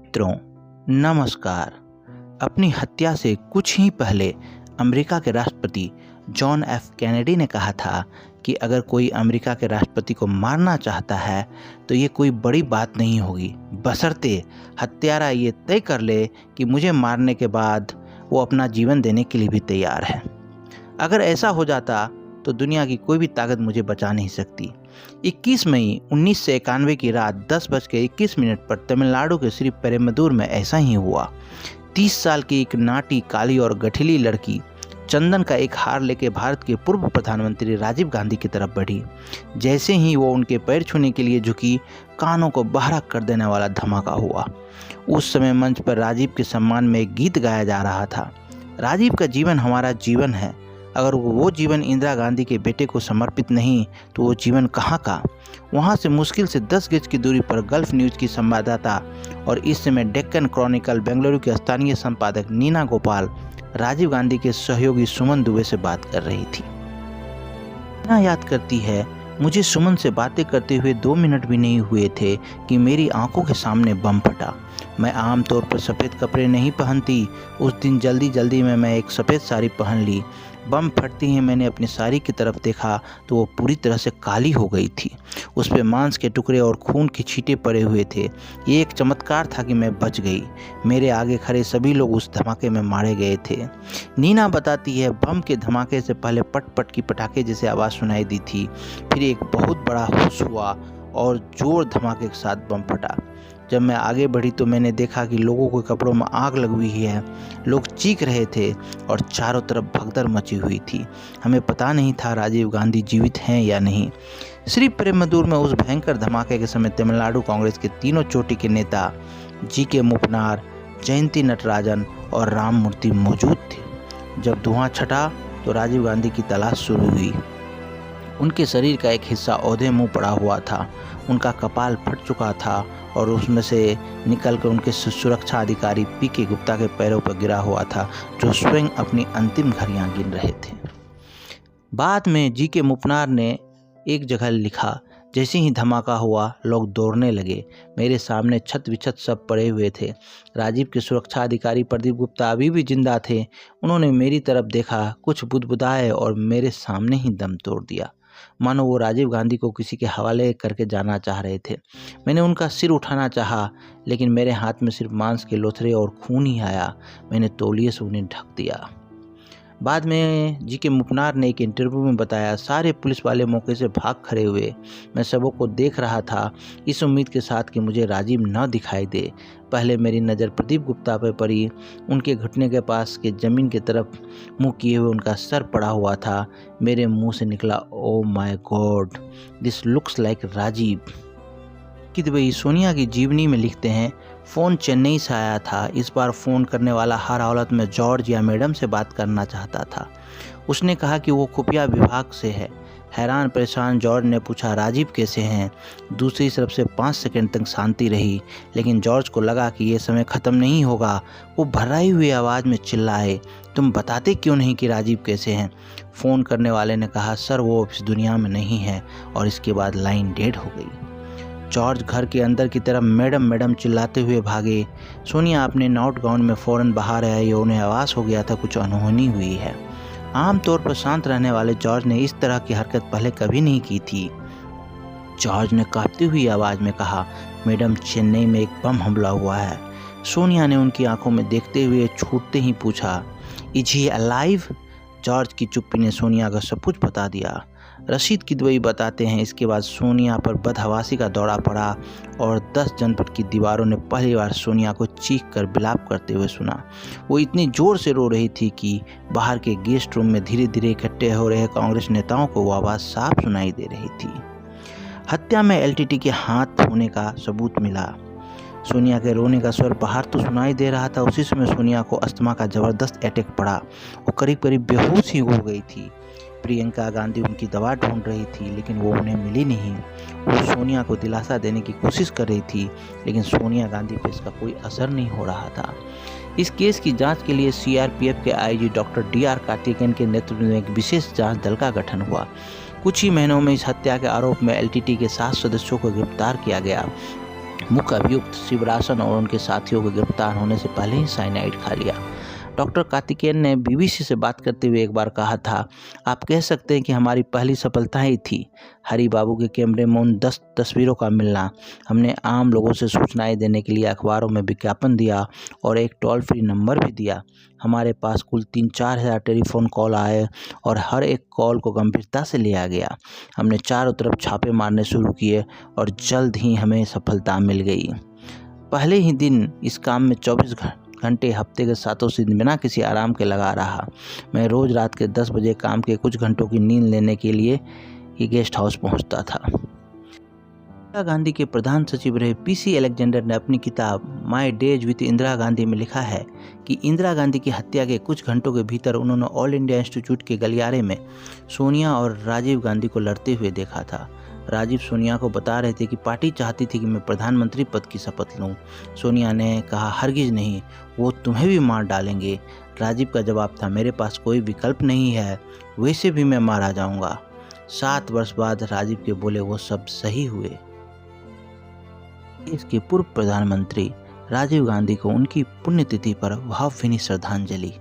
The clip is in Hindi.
मित्रों, नमस्कार। अपनी हत्या से कुछ ही पहले अमेरिका के राष्ट्रपति जॉन एफ कैनेडी ने कहा था कि अगर कोई अमेरिका के राष्ट्रपति को मारना चाहता है तो ये कोई बड़ी बात नहीं होगी, बशर्ते हत्यारा ये तय कर ले कि मुझे मारने के बाद वो अपना जीवन देने के लिए भी तैयार है। अगर ऐसा हो जाता तो दुनिया की कोई भी ताकत मुझे बचा नहीं सकती। 21 मई 1991 की रात 10:21 पर तमिलनाडु के श्री पेरुम्बदूर में ऐसा ही हुआ। 30 साल की एक नाटी, काली और गठीली लड़की चंदन का एक हार लेकर भारत के पूर्व प्रधानमंत्री राजीव गांधी की तरफ बढ़ी। जैसे ही वो उनके पैर छूने के लिए झुकी, कानों को बहरा कर देने वाला धमाका हुआ। उस समय मंच पर राजीव के सम्मान में एक गीत गाया जा रहा था, राजीव का जीवन हमारा जीवन है। अगर वो जीवन इंदिरा गांधी के बेटे को समर्पित नहीं तो वो जीवन कहाँ का। वहाँ से मुश्किल से 10 गज की दूरी पर गल्फ न्यूज़ की संवाददाता और इस समय डेक्कन क्रॉनिकल बेंगलुरु के स्थानीय संपादक नीना गोपाल राजीव गांधी के सहयोगी सुमन दुबे से बात कर रही थी। नीना याद करती है, मुझे सुमन से बातें करते हुए 2 मिनट भी नहीं हुए थे कि मेरी आंखों के सामने बम फटा। मैं आमतौर पर सफ़ेद कपड़े नहीं पहनती। उस दिन जल्दी में मैं एक सफ़ेद साड़ी पहन ली। बम फटते ही मैंने अपनी साड़ी की तरफ देखा तो वो पूरी तरह से काली हो गई थी। उस पर मांस के टुकड़े और खून के छींटे पड़े हुए थे। ये एक चमत्कार था कि मैं बच गई। मेरे आगे खड़े सभी लोग उस धमाके में मारे गए थे। नीना बताती है, बम के धमाके से पहले पट पट की पटाखे जैसे आवाज़ सुनाई दी थी। फिर एक बहुत बड़ा हुश हुआ और जोर धमाके के साथ बम फटा। जब मैं आगे बढ़ी तो मैंने देखा कि लोगों के कपड़ों में आग लगी हुई है। लोग चीख रहे थे और चारों तरफ भगदड़ मची हुई थी। हमें पता नहीं था राजीव गांधी जीवित हैं या नहीं। श्री पेरुम्बदूर में उस भयंकर धमाके के समय तमिलनाडु कांग्रेस के तीनों चोटी के नेता जी.के. मूपनार, जयंती नटराजन और राममूर्ति मौजूद थे। जब धुआं छटा तो राजीव गांधी की तलाश शुरू हुई। उनके शरीर का एक हिस्सा औंधे मुंह पड़ा हुआ था। उनका कपाल फट चुका था और उसमें से निकलकर उनके सुरक्षा अधिकारी पी.के. गुप्ता के पैरों पर गिरा हुआ था, जो स्वयं अपनी अंतिम घड़ियां गिन रहे थे। बाद में जी.के. मूपनार ने एक जगह लिखा, जैसे ही धमाका हुआ लोग दौड़ने लगे। मेरे सामने छत विछत सब पड़े हुए थे। राजीव के सुरक्षा अधिकारी प्रदीप गुप्ता अभी भी जिंदा थे। उन्होंने मेरी तरफ देखा, कुछ बुदबुदाए और मेरे सामने ही दम तोड़ दिया, मानो वो राजीव गांधी को किसी के हवाले करके जाना चाह रहे थे। मैंने उनका सिर उठाना चाहा, लेकिन मेरे हाथ में सिर्फ मांस के लोथड़े और खून ही आया। मैंने तौलिए से उन्हें ढक दिया। बाद में जी.के. मूपनार ने एक इंटरव्यू में बताया, सारे पुलिस वाले मौके से भाग खड़े हुए। मैं सबों को देख रहा था, इस उम्मीद के साथ कि मुझे राजीव न दिखाई दे। पहले मेरी नज़र प्रदीप गुप्ता पर पड़ी। उनके घुटने के पास के ज़मीन की तरफ मुंह किए हुए उनका सर पड़ा हुआ था। मेरे मुंह से निकला, oh my God, this looks like Rajiv. कि वही सोनिया की जीवनी में लिखते हैं, फ़ोन चेन्नई से आया था। इस बार फ़ोन करने वाला हर हालत में जॉर्ज या मैडम से बात करना चाहता था। उसने कहा कि वो खुफिया विभाग से है। हैरान परेशान जॉर्ज ने पूछा, राजीव कैसे हैं। दूसरी तरफ से 5 सेकंड तक शांति रही, लेकिन जॉर्ज को लगा कि ये समय ख़त्म नहीं होगा। वो भर्राई हुई आवाज़ में चिल्लाए, तुम बताते क्यों नहीं कि राजीव कैसे हैं। फ़ोन करने वाले ने कहा, सर वो इस दुनिया में नहीं है। और इसके बाद लाइन डेड हो गई। जॉर्ज घर के अंदर की तरफ मैडम मैडम चिल्लाते हुए भागे। सोनिया अपने नाउट गाउन में फ़ौरन बाहर आई और उन्हें आवाज़ हो गया था कुछ अनहोनी हुई है। आमतौर पर शांत रहने वाले जॉर्ज ने इस तरह की हरकत पहले कभी नहीं की थी। जॉर्ज ने कांपती हुई आवाज़ में कहा, मैडम चेन्नई में एक बम हमला हुआ है। सोनिया ने उनकी आंखों में देखते हुए छूटते ही पूछा, इज ही अलाइव। जॉर्ज की चुप्पी ने सोनिया का सब कुछ बता दिया। रशीद किदवई बताते हैं, इसके बाद सोनिया पर बदहवासी का दौरा पड़ा और 10 जनपद की दीवारों ने पहली बार सोनिया को चीख कर विलाप करते हुए सुना। वो इतनी ज़ोर से रो रही थी कि बाहर के गेस्ट रूम में धीरे धीरे इकट्ठे हो रहे कांग्रेस नेताओं को वो आवाज़ साफ सुनाई दे रही थी। हत्या में एलटीटी के हाथ होने का सबूत मिला। सोनिया के रोने का स्वर बाहर तो सुनाई दे रहा था। उसी समय सोनिया को अस्थमा का ज़बरदस्त अटैक पड़ा। वो करीब करीब बेहोश ही हो गई थी। प्रियंका गांधी उनकी दवा ढूंढ रही थी, लेकिन वो उन्हें मिली नहीं। वो सोनिया को दिलासा देने की कोशिश कर रही थी, लेकिन सोनिया गांधी पर इसका कोई असर नहीं हो रहा था। इस केस की जांच के लिए सीआरपीएफ के आईजी डॉक्टर डी.आर. कार्तिकेयन के नेतृत्व में एक विशेष जांच दल का गठन हुआ। कुछ ही महीनों में इस हत्या के आरोप में एलटीटी के 7 सदस्यों को गिरफ्तार किया गया। मुख्य अभियुक्त शिवरासन और उनके साथियों के गिरफ्तार होने से पहले ही साइनाइड खा लिया। डॉक्टर कार्तिकेयन ने बीबीसी से बात करते हुए एक बार कहा था, आप कह सकते हैं कि हमारी पहली सफलता ही थी हरी बाबू के कैमरे में उन 10 तस्वीरों का मिलना। हमने आम लोगों से सूचनाएं देने के लिए अखबारों में विज्ञापन दिया और एक टोल फ्री नंबर भी दिया। हमारे पास कुल 3-4 हज़ार टेलीफोन कॉल आए और हर एक कॉल को गंभीरता से लिया गया। हमने चारों तरफ छापे मारने शुरू किए और जल्द ही हमें सफलता मिल गई। पहले ही दिन इस काम में 24 घंटे हफ्ते के 7 दिन बिना किसी आराम के लगा रहा। मैं रोज़ रात के 10 बजे काम के कुछ घंटों की नींद लेने के लिए ही गेस्ट हाउस पहुंचता था। इंदिरा गांधी के प्रधान सचिव रहे पीसी अलेक्जेंडर ने अपनी किताब my days with Indira Gandhi में लिखा है कि इंदिरा गांधी की हत्या के कुछ घंटों के भीतर उन्होंने ऑल इंडिया इंस्टीट्यूट के गलियारे में सोनिया और राजीव गांधी को लड़ते हुए देखा था। राजीव सोनिया को बता रहे थे कि पार्टी चाहती थी कि मैं प्रधानमंत्री पद की शपथ लूं। सोनिया ने कहा, हरगिज नहीं, वो तुम्हें भी मार डालेंगे। राजीव का जवाब था, मेरे पास कोई विकल्प नहीं है, वैसे भी मैं मारा जाऊंगा। 7 वर्ष बाद राजीव के बोले वो सब सही हुए। देश के पूर्व प्रधानमंत्री राजीव गांधी को उनकी पुण्यतिथि पर भावभीनी श्रद्धांजलि।